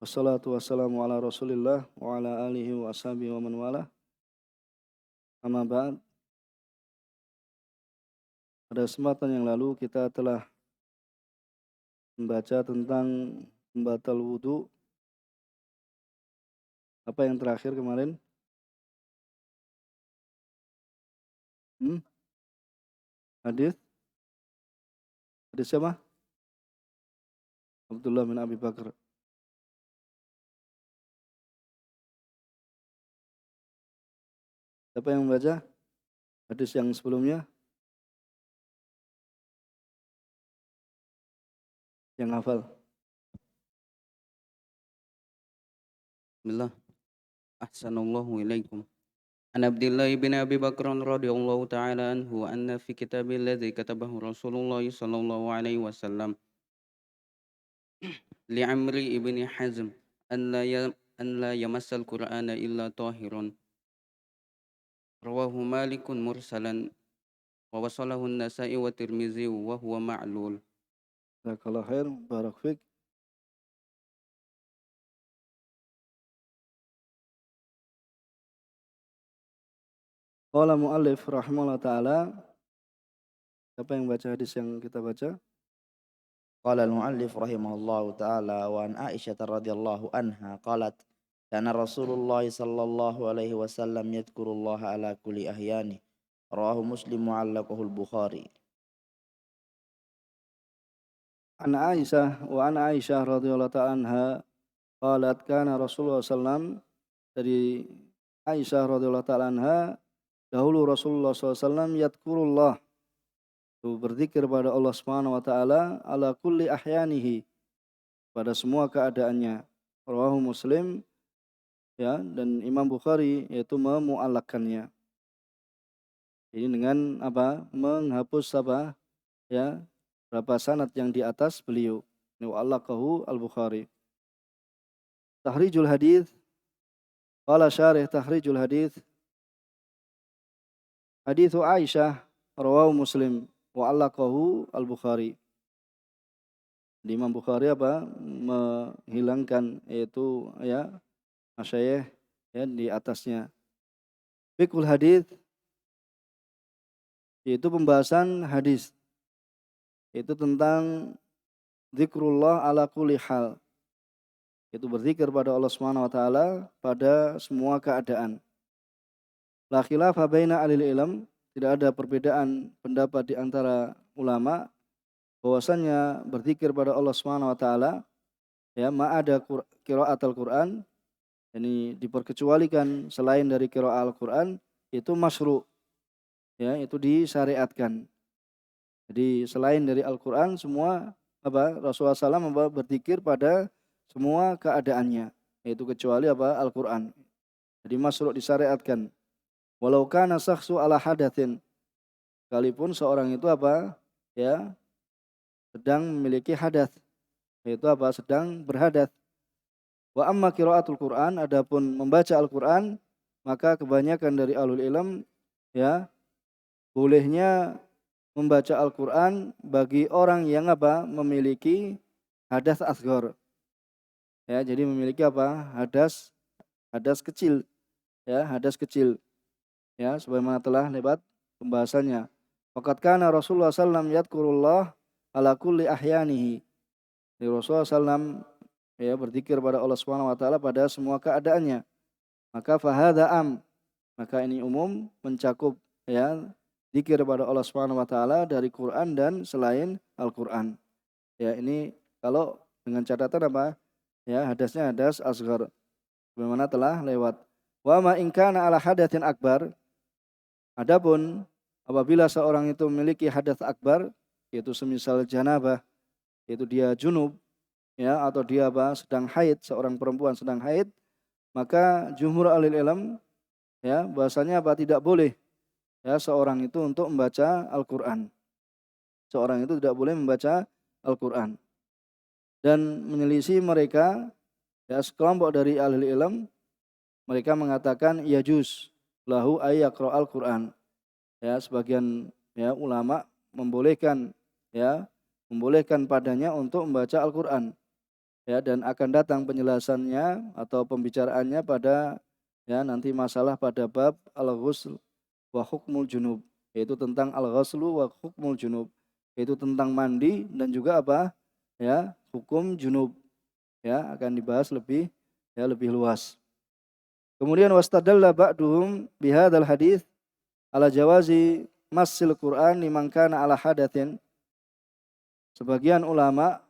Wassalatu wassalamu ala Rasulillah wa ala alihi wa ashabihi wa man walah. Amma ba'd. Pada kesempatan yang lalu kita telah membaca tentang pembatal wudu. Apa yang terakhir kemarin? Hmm? Hadis? Hadis siapa? Abdullah bin Abi Bakar. Siapa yang membaca? Hadis yang sebelumnya? Yang hafal? Bismillah. Ahsanallahu ilaikum. An Abdullah bin Abi Bakr radhiyallahu ta'ala anhu anna fi kitabil ladzi katabahu Rasulullah sallallahu alaihi wasallam li Amri ibn Hazm an la yamassal Qur'ana illa tahirun. Rawahu Malikun mursalan wa wasalahu an-Nasa'i wa Tirmizi wa huwa ma'lul. Jazakallah khair. Barak fik. Qala mu'allif rahimahullah ta'ala. Siapa yang baca hadis yang kita baca? Qala al-muallif rahimahullahu ta'ala wa an Aisyah radhiyallahu anha qalat kana Rasulullah sallallahu alaihi wasallam yadhkurullaha ala kulli ahyani rawahu Muslim wa 'allaqahu al-Bukhari. An Aisyah radhiyallahu ta'ala anha qalat kana Rasulullah sallam, dari Aisyah radhiyallahu ta'ala anha, dahulu Rasulullah SAW yadkurullah, itu berzikir pada Allah Subhanahu wa taala, ala kulli ahyanihi, pada semua keadaannya. Rawahu Muslim, ya, dan Imam Bukhari yaitu memu'allakkannya. Ini dengan apa? Menghapus apa? Ya, berapa sanad yang di atas beliau. Ini wa'allaqahu al-Bukhari. Tahrijul hadis. Qala syarih tahrijul hadis. Hadithu Aisyah rawahu Muslim wa 'allaqahu al-Bukhari. Di Imam Bukhari apa? Menghilangkan yaitu ya masyayikh ya di atasnya. Fiqhul hadis yaitu pembahasan hadis. Itu tentang zikrullah ala kulli hal. Itu berzikir pada Allah Subhanahu wa taala pada semua keadaan. La khilafa baina alil ilm, tidak ada perbedaan pendapat di antara ulama bahwasannya berzikir pada Allah Subhanahu wa taala ya ada qiraatul Quran, ini diperkecualikan selain dari qiraat Al-Quran, itu masyru', ya, itu disyariatkan. Jadi selain dari Al-Quran semua apa Rasulullah SAW berzikir pada semua keadaannya, yaitu kecuali apa Al-Quran. Jadi masyru' disyariatkan. Walau kana syakhsu ala hadatsin, sekalipun seorang itu apa ya sedang memiliki hadas, yaitu apa sedang berhadas. Wa amma qiraatul Quran, adapun membaca Al-Quran, maka kebanyakan dari ahlul ilm ya bolehnya membaca Al-Quran bagi orang yang apa memiliki hadas asghar. Ya, jadi memiliki apa hadas kecil, ya, hadas kecil. Ya, sebagaimana telah lewat pembahasannya. Faqad kana Rasulullah sallam yadhkurullah ala kulli ahyanihi. Rasulullah sallam ya berzikir pada Allah Subhanahu wa taala pada semua keadaannya. Maka fahadha maka ini umum mencakup ya zikir pada Allah Subhanahu wa taala dari Quran dan selain Al-Quran. Ya, ini kalau dengan catatan apa? Ya, hadasnya hadas asghar. Bagaimana telah lewat. Wa ma in kana ala hadatsin akbar. Adapun apabila seorang itu memiliki hadas akbar, yaitu semisal janabah, yaitu dia junub, ya, atau dia apa sedang haid, seorang perempuan sedang haid, maka jumhur ahli ilm ya bahasanya apa tidak boleh ya seorang itu untuk membaca Al-Qur'an. Seorang itu tidak boleh membaca Al-Qur'an. Dan menyelisih mereka ya sekelompok dari ahli ilm, mereka mengatakan yajuz lahu ayyaqra al-Qur'an. Ya, sebagian ya ulama membolehkan ya membolehkan padanya untuk membaca Al-Qur'an. ya, dan akan datang penjelasannya atau pembicaraannya pada ya nanti masalah pada bab al-ghusl wa hukmul junub, yaitu tentang al-ghuslu wa hukmul junub, yaitu tentang mandi dan juga apa? Ya, hukum junub. Ya, akan dibahas lebih luas. Kemudian wastadalla ba'duhum bihadzal hadis ala jawazi massil Qur'an liman kana ala hadatsin. Sebagian ulama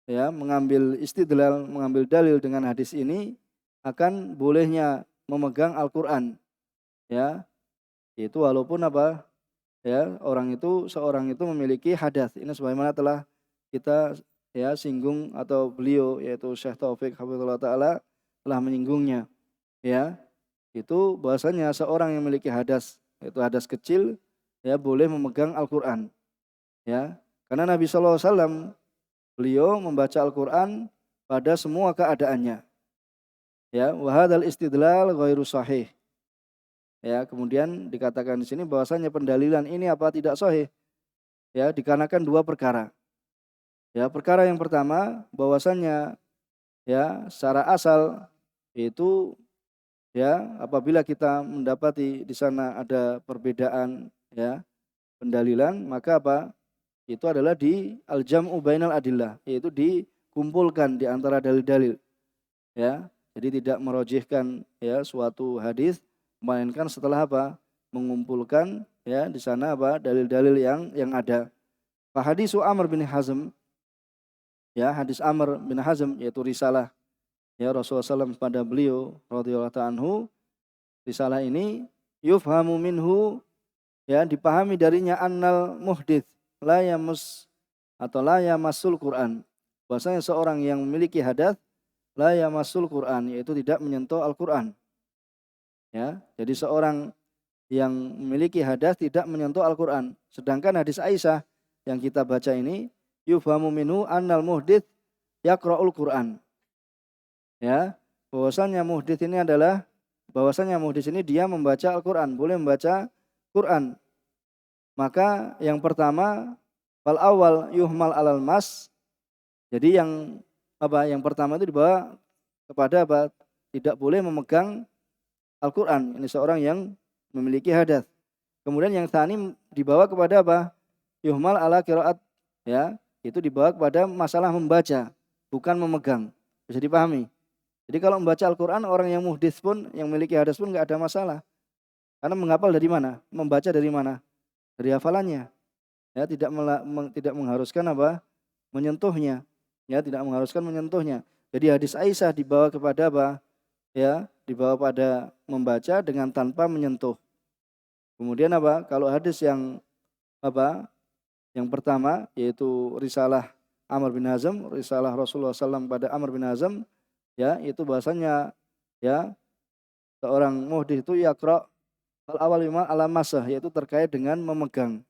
ya mengambil istidlal, mengambil dalil dengan hadis ini akan bolehnya memegang Al-Qur'an, ya, itu walaupun apa? Ya, seorang itu memiliki hadas. Ini sebagaimana telah kita ya singgung atau beliau yaitu Syekh Taufik hafizahullah taala telah menyinggungnya, ya. Itu bahwasanya seorang yang memiliki hadas, yaitu hadas kecil, ya boleh memegang Al-Qur'an, ya. Karena Nabi sallallahu alaihi wasallam beliau membaca Al-Qur'an pada semua keadaannya. Ya, wa hadzal istidlal ghairu sahih. Ya, kemudian dikatakan di sini bahwasanya pendalilan ini apa tidak sahih. Ya, dikarenakan dua perkara. Ya, perkara yang pertama bahwasanya ya secara asal itu ya apabila kita mendapati di sana ada perbedaan ya pendalilan, maka apa? Itu adalah di al-jam'u bainal adillah, yaitu dikumpulkan di antara dalil-dalil. Ya, jadi tidak merojihkan ya suatu hadis melainkan setelah apa? Mengumpulkan ya di sana apa? Dalil-dalil yang ada. Fa hadisu Amr bin Hazm, ya hadis Amr bin Hazm yaitu risalah ya Rasulullah SAW pada beliau radhiyallahu ta'ala anhu. Risalah ini yufhamu minhu, ya dipahami darinya annal muhdits la yamus atau la yamassul Quran. Bahwasanya seorang yang memiliki hadas la yamassul Quran, yaitu tidak menyentuh Al-Quran. Ya, jadi seorang yang memiliki hadas tidak menyentuh Al-Quran. Sedangkan hadis Aisyah yang kita baca ini yufhamu minhu annal muhdits yaqra'ul Quran. Ya, bahwasanya muhdits ini adalah bahwasanya muhdits ini dia membaca Al-Quran, boleh membaca Quran. Maka yang pertama fal awal yuhmal alal mas. Jadi yang apa? Yang pertama itu dibawa kepada apa? Tidak boleh memegang Al-Quran. Ini seorang yang memiliki hadas. Kemudian yang tani dibawa kepada apa? Yuhmal ala qiraat. Ya, itu dibawa kepada masalah membaca, bukan memegang. Bisa dipahami. Jadi kalau membaca Al-Quran orang yang muhdits pun, yang memiliki hadas pun nggak ada masalah. Karena menghafal dari mana? Membaca dari mana? Dari hafalannya. Ya, tidak mengharuskan apa? Menyentuhnya. Ya, tidak mengharuskan menyentuhnya. Jadi hadis Aisyah dibawa kepada apa? Ya, dibawa pada membaca dengan tanpa menyentuh. Kemudian apa? Kalau hadis yang apa? Yang pertama yaitu risalah Amr bin Hazm, risalah Rasulullah SAW pada Amr bin Hazm, ya, itu bahasanya ya seorang muhdits itu yaqra al-awwal bima ala masah, yaitu terkait dengan memegang.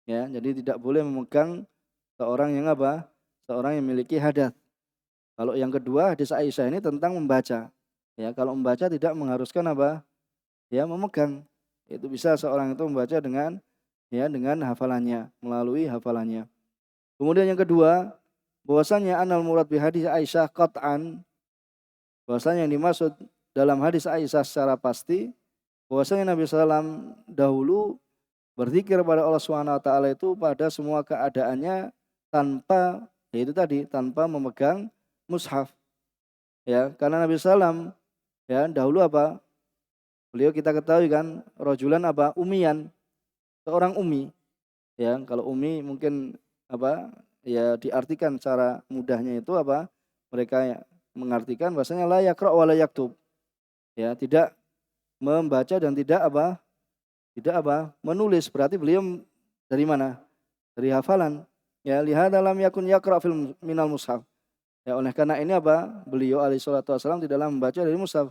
Ya, jadi tidak boleh memegang seorang yang apa? Seorang yang memiliki hadas. Kalau yang kedua hadis Aisyah ini tentang membaca. Ya, kalau membaca tidak mengharuskan apa? Ya, memegang. Itu bisa seorang itu membaca dengan ya dengan hafalannya, melalui hafalannya. Kemudian yang kedua, bahwasanya anal murad bi hadis Aisyah qat'an, bahwasanya yang dimaksud dalam hadis Aisyah secara pasti bahwasanya Nabi SAW dahulu berzikir pada Allah SWT itu pada semua keadaannya tanpa, yaitu tadi tanpa memegang mushaf. Ya, karena Nabi SAW ya dahulu apa? Beliau kita ketahui kan rojulan apa? Umian, seorang umi. Ya, kalau umi mungkin apa? Ya diartikan secara mudahnya itu apa? Mereka mengartikan bahasanya la yaqra wa la yaktub. Ya, tidak membaca dan tidak apa? Tidak apa? Menulis. Berarti beliau dari mana? Dari hafalan. Ya, lihada lam yakun yaqra fil minal mushaf. Ya, oleh karena ini apa? Beliau alaihi salatu wasallam tidaklah membaca dari mushaf.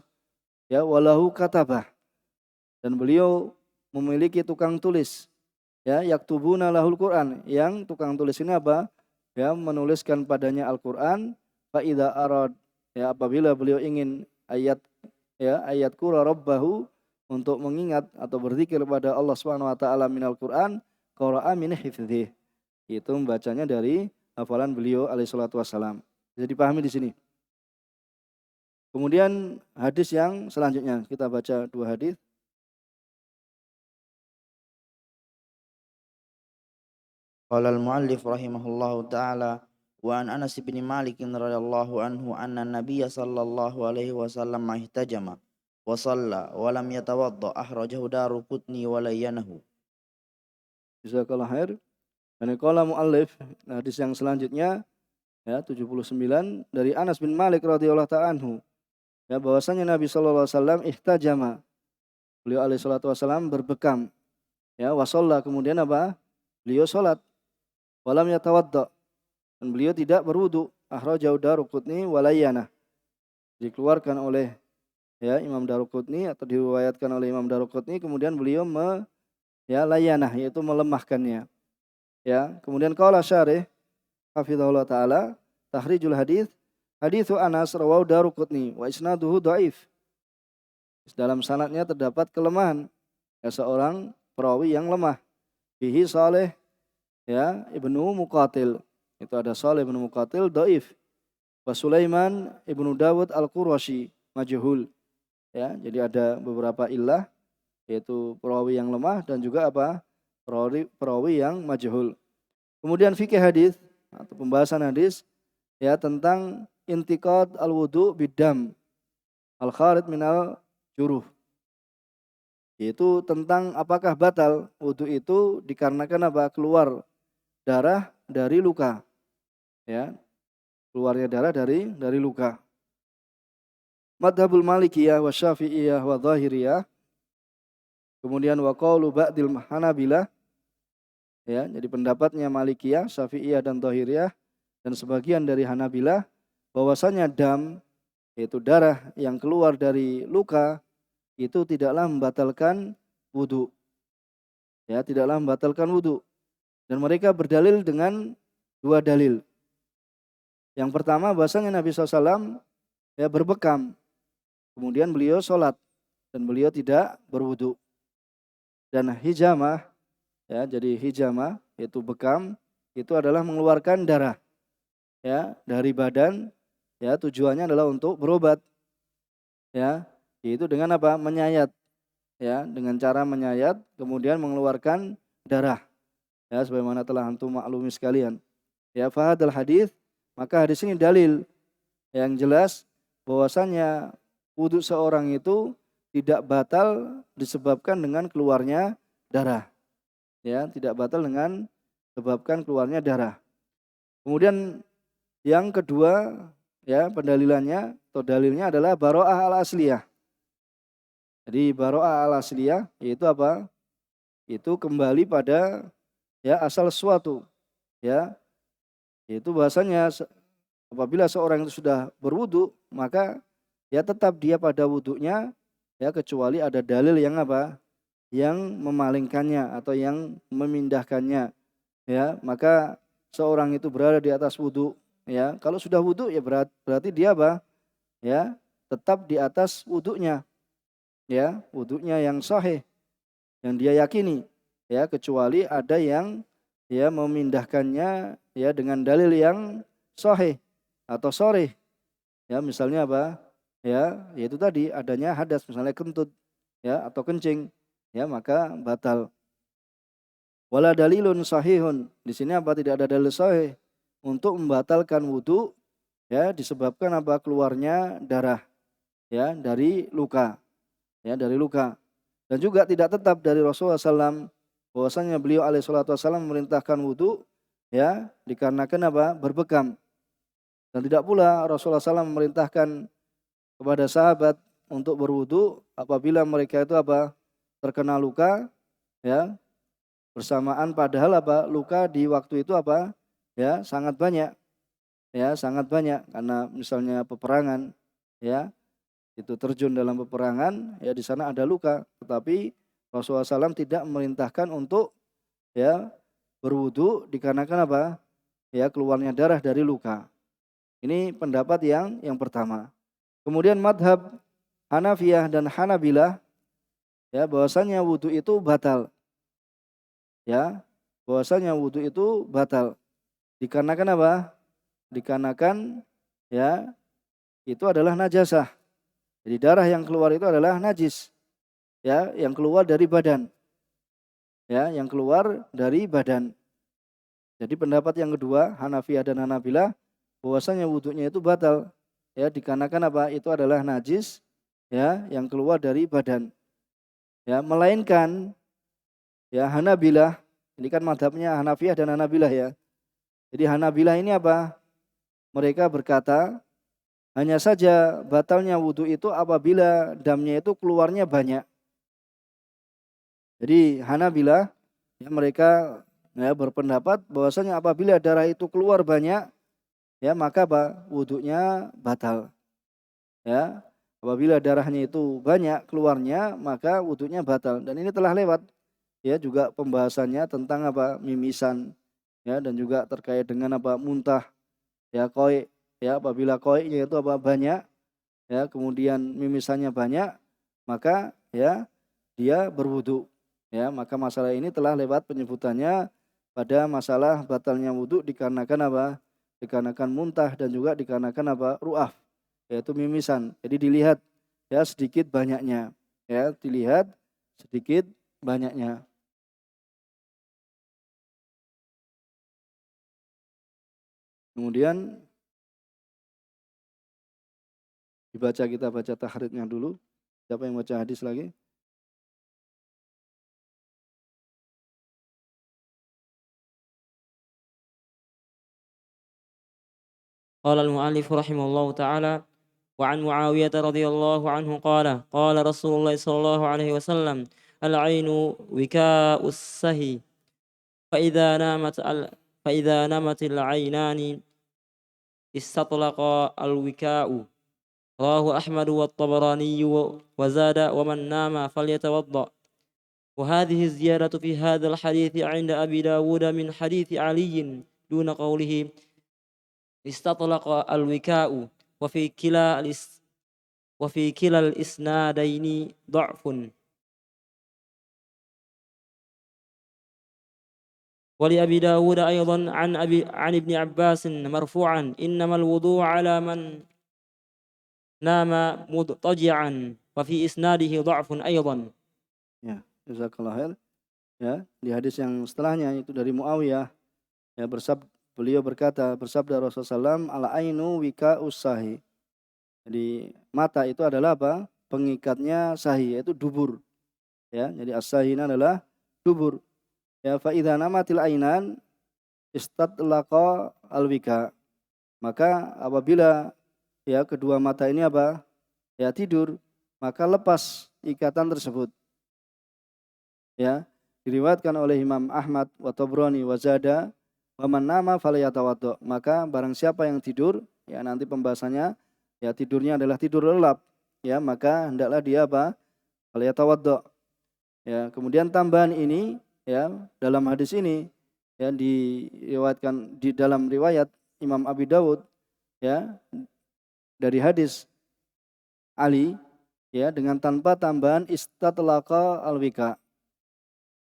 Ya, walahu katabah. Dan beliau memiliki tukang tulis. Ya, yaktubuna lahul Quran. Yang tukang tulis ini apa? Ya, menuliskan padanya Al-Quran. Fa idza arad, ya apabila beliau ingin ayat qura rabbahu, untuk mengingat atau berzikir kepada Allah Subhanahu wa taala minal Quran, qara'a min hifdzih. Itu membacanya dari hafalan beliau alaihi salatu wasallam. Bisa dipahami di sini. Kemudian hadis yang selanjutnya, kita baca 2 hadis. Qala al-muallif rahimahullahu ta'ala wa an Anas bin Malik radhiyallahu anhu anna an-nabiy sallallahu alaihi wasallam ihtajama wa shalla wa lam yatawadda akhrajahu Daruqutni wa layyanahu. Jazakallahu khair. Dan qala muallif, hadis yang selanjutnya ya 79 dari Anas bin Malik radhiyallahu ta'ala anhu. Ya, bahwasanya Nabi sallallahu alaihi wasallam ihtajama. Beliau alaihi salatu wasallam berbekam. Ya, wa shalla, kemudian apa? Beliau salat. Walam yatawadda, dan beliau tidak berwudu. Akhrajahu Daruqutni wa layyanah. Dikeluarkan oleh ya Imam Daruqutni atau diriwayatkan oleh Imam Daruqutni, kemudian beliau layyanah, yaitu melemahkannya. Ya, kemudian qala syarih hafizahullah taala tahrijul hadis. Haditsu Anas rawahu Daruqutni wa isnaduhu dhaif. Dalam sanadnya terdapat kelemahan, ya, seorang perawi yang lemah. Bihi Saleh ya Ibnu Muqatil. Itu ada Saleh Ibnu Muqatil dhaif. Wa Sulaiman Ibnu Dawud Al-Qurashi majhul. Ya, jadi ada beberapa illah, yaitu perawi yang lemah dan juga apa? Perawi yang majhul. Kemudian fikih hadis atau pembahasan hadis ya tentang intiqad al-wudu bidam al-kharid minal juruh, yaitu tentang apakah batal wudu itu dikarenakan apa? Keluar darah dari luka, ya, keluarnya darah dari luka. Madhabul Malikiyah wa Syafi'iyah wa Zahiriyah, kemudian wa qaulu ba'dil Hanabilah, ya, jadi pendapatnya Malikiyah, Syafi'iyah dan Zahiriyah dan sebagian dari Hanabilah bahwasanya dam, yaitu darah yang keluar dari luka, itu tidaklah membatalkan wudu. Ya, tidaklah membatalkan wudu. Dan mereka berdalil dengan 2 dalil. Yang pertama bahwasanya Nabi SAW ya berbekam, kemudian beliau sholat dan beliau tidak berwudu. Dan hijamah, ya, jadi hijamah yaitu bekam, itu adalah mengeluarkan darah ya dari badan. Ya, tujuannya adalah untuk berobat. Ya, yaitu dengan apa? Menyayat. Ya, dengan cara menyayat kemudian mengeluarkan darah. Ya, sebagaimana telah antum maklumi sekalian. Ya, fahadal hadis, maka hadis ini dalil yang jelas bahwasanya wudu seorang itu tidak batal disebabkan dengan keluarnya darah. Ya, tidak batal dengan sebabkan keluarnya darah. Kemudian yang kedua, ya, pendalilannya atau dalilnya adalah baro'ah al-asliyah. Jadi baro'ah al-asliyah yaitu apa? Itu kembali pada ya asal sesuatu. Ya, yaitu bahasanya apabila seorang itu sudah berwudu, maka ya tetap dia pada wudunya, ya, kecuali ada dalil yang apa? Yang memalingkannya atau yang memindahkannya. Ya, maka seorang itu berada di atas wudu. Ya, kalau sudah wudu ya berarti dia apa? Ya, tetap di atas wudunya. Ya, wudunya yang sahih, yang dia yakini. Ya, kecuali ada yang ya memindahkannya ya dengan dalil yang sahih atau sharih. Ya, misalnya apa? Ya, yaitu tadi adanya hadas, misalnya kentut ya atau kencing. Ya, maka batal. Wala dalilun sahihun. Di sini apa? Tidak ada dalil sahih untuk membatalkan wudu ya disebabkan apa? Keluarnya darah ya dari luka. Ya, dari luka. Dan juga tidak tetap dari Rasulullah SAW bahwasanya beliau alaihi salatu wasallam memerintahkan wudu ya dikarenakan apa? Berbekam. Dan tidak pula Rasulullah SAW memerintahkan kepada sahabat untuk berwudu apabila mereka itu apa? Terkena luka ya, bersamaan padahal apa? Luka di waktu itu apa? Ya, sangat banyak. Ya, sangat banyak karena misalnya peperangan ya, itu terjun dalam peperangan ya di sana ada luka, tetapi Rasulullah SAW tidak memerintahkan untuk ya berwudu dikarenakan apa? Ya, keluarnya darah dari luka. Ini pendapat yang pertama. Kemudian madhab Hanafiyah dan Hanabilah ya bahwasanya wudu itu batal. Ya, bahwasanya wudu itu batal. Dikarenakan apa? Dikarenakan ya itu adalah najasah. Jadi darah yang keluar itu adalah najis, ya, yang keluar dari badan, ya, yang keluar dari badan. Jadi pendapat yang kedua, Hanafiyah dan Hanabilah, bahwasanya wudhunya itu batal, ya, dikarenakan apa? Itu adalah najis, ya, yang keluar dari badan. Ya, melainkan ya Hanabilah, ini kan madhabnya Hanafiyah dan Hanabilah ya. Jadi Hanabilah ini apa? Mereka berkata, hanya saja batalnya wudhu itu apabila damnya itu keluarnya banyak. Jadi Hanabilah, ya, mereka ya berpendapat bahwasanya apabila darah itu keluar banyak, ya maka wudhunya batal. Ya, apabila darahnya itu banyak keluarnya maka wudhunya batal. Dan ini telah lewat ya juga pembahasannya tentang apa mimisan, ya, dan juga terkait dengan apa muntah, ya, koi, ya, apabila koinya itu apa banyak, ya, kemudian mimisannya banyak, maka ya dia berwudu. Ya, maka masalah ini telah lewat penyebutannya pada masalah batalnya wudu dikarenakan apa? Dikarenakan muntah dan juga dikarenakan apa? Ru'af, yaitu mimisan. Jadi dilihat ya sedikit banyaknya. Ya, dilihat sedikit banyaknya. Kemudian kita baca tahridnya dulu. Siapa yang baca hadis lagi? قال المؤلف رحمه الله تعالى: وعن معاوية رضي الله عنه قال: قال رسول الله صلى الله عليه وسلم: العين وكاء السهي، فإذا نامت فإذا نمت العينان استطلق الوكاء. رواه أحمد والطبراني وزاد: ومن نام فليتوضأ. وهذه الزيادة في هذا الحديث عند أبي داود من حديث علي دون قوله استطلق الوكاء. وفي كلا الإسنادين ضعف. ولأبي داود أيضا عن ابن عباس مرفوعا: إنما الوضوء على من نام مضطجعا. وفي إسناده ضعف أيضا. Ya, jazakallah khair. Ya, di hadis yang setelahnya itu dari Muawiyah, ya, beliau berkata, bersabda Rasulullah SAW, al ainu wika usahi. Jadi mata itu adalah apa? Pengikatnya sahi, yaitu dubur. Ya, jadi as-sahina adalah dubur. Ya, fa idza namatil ainan istatlaqa al-wika. Maka apabila ya kedua mata ini apa? Ya tidur, maka lepas ikatan tersebut. Ya, diriwayatkan oleh Imam Ahmad wa Tabrani wa zada wa man nama falyatawaddo. Maka barang siapa yang tidur, ya nanti pembahasannya ya tidurnya adalah tidur lelap, ya maka hendaklah dia apa? Falyatawaddo. Ya, kemudian tambahan ini ya dalam hadis ini ya diriwayatkan di dalam riwayat Imam Abi Dawud ya dari hadis Ali ya dengan tanpa tambahan istatlaqa alwika.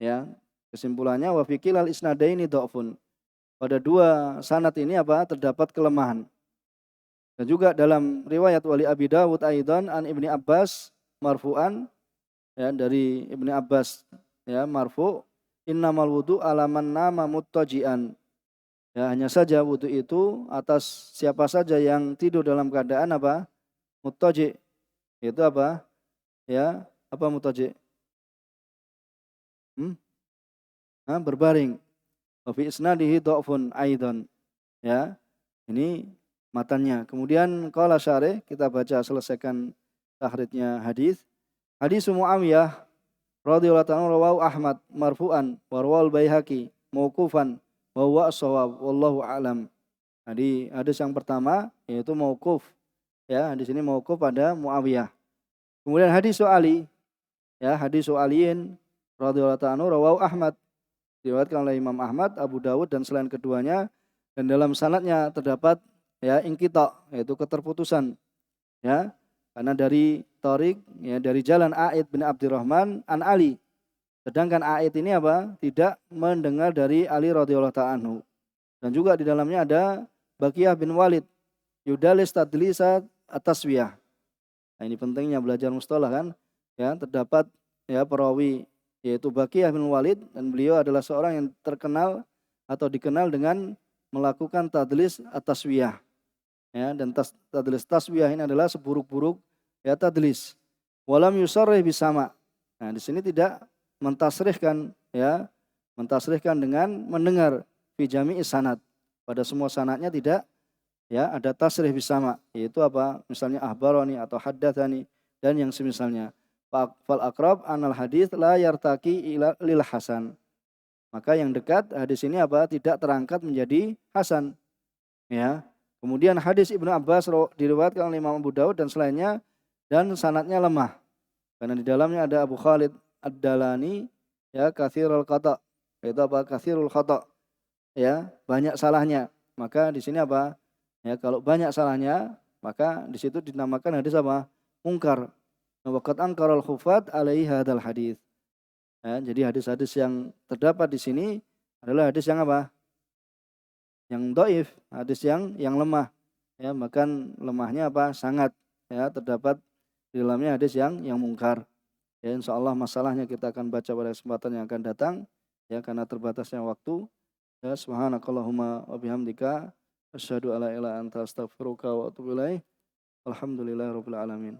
Ya, kesimpulannya wa fikil al isnadaini dhafun. Pada dua sanad ini apa? Terdapat kelemahan. Dan juga dalam riwayat wali Abi Dawud aidan an Ibni Abbas marfu'an ya dari Ibni Abbas ya marfu' innamal wudu alaman nama muttaji'an. Ya, hanya saja wudu itu atas siapa saja yang tidur dalam keadaan apa? Muttaji'. Itu apa? Ya, apa muttaji'? Berbaring. Wa fi isnadihi dha'fun aidan. Ya. Ini matanya. Kemudian qala syarih, kita baca selesaikan tahridnya hadis. Hadis Muawiyah radhiyallahu anhu rawahu Ahmad marfu'an wa rawal Baihaqi mauqufan wa huwa as-shawab wallahu a'lam. Jadi hadis yang pertama yaitu mauquf. Ya, di sini mauquf pada Muawiyah. Kemudian hadis Ali, ya, hadis Aliin radhiyallahu anhu rawahu Ahmad, diriwayatkan oleh Imam Ahmad, Abu Dawud dan selain keduanya, dan dalam sanadnya terdapat ya inqita, yaitu keterputusan, ya, karena dari Tariq ya dari jalan A'id bin Abdurrahman an Ali, sedangkan A'id ini apa? Tidak mendengar dari Ali radhiyallahu ta'ala anhu. Dan juga di dalamnya ada Baqiyah bin Walid yudalis tadlisa at-taswiyah. Nah, ini pentingnya belajar mustalah kan. Ya, terdapat ya perawi yaitu Baqiyah bin Walid, dan beliau adalah seorang yang terkenal atau dikenal dengan melakukan tadlis at-taswiyah. Ya, dan tadlis taswiyah ini adalah seburuk-buruk ya tadlis. Walam yusarrih bisama. Nah, di sini tidak mentasrihkan ya, mentasrihkan dengan mendengar fi jami'i sanad. Pada semua sanadnya tidak ya ada tasrih bisama, yaitu apa? Misalnya ahbarani atau haddatsani dan yang semisalnya. Fal aqrab anal hadits la yartaqi ila lil hasan. Maka yang dekat hadis ini apa? Tidak terangkat menjadi hasan. Ya. Kemudian hadis Ibnu Abbas diriwayatkan oleh Imam Abu Daud dan selainnya, dan sanadnya lemah. Karena di dalamnya ada Abu Khalid Ad-Dalani ya katsirul khata. Itu apa? Katsirul khata. Ya, banyak salahnya. Maka di sini apa? Ya, kalau banyak salahnya, maka di situ dinamakan hadis apa? Mungkar. Waqad angkaral khufat alaihi hadzal hadis. Ya, jadi hadis-hadis yang terdapat di sini adalah hadis yang apa? Yang dhaif, hadis yang lemah. Ya, bahkan lemahnya apa? Sangat ya terdapat di dalamnya hadis yang mungkar. Ya, insyaallah masalahnya kita akan baca pada kesempatan yang akan datang ya karena terbatasnya waktu. Ya, subhanakallahumma wa bihamdika asyhadu alla ilaha illa anta astaghfiruka wa atubu ilaik. Alhamdulillahirabbil alamin.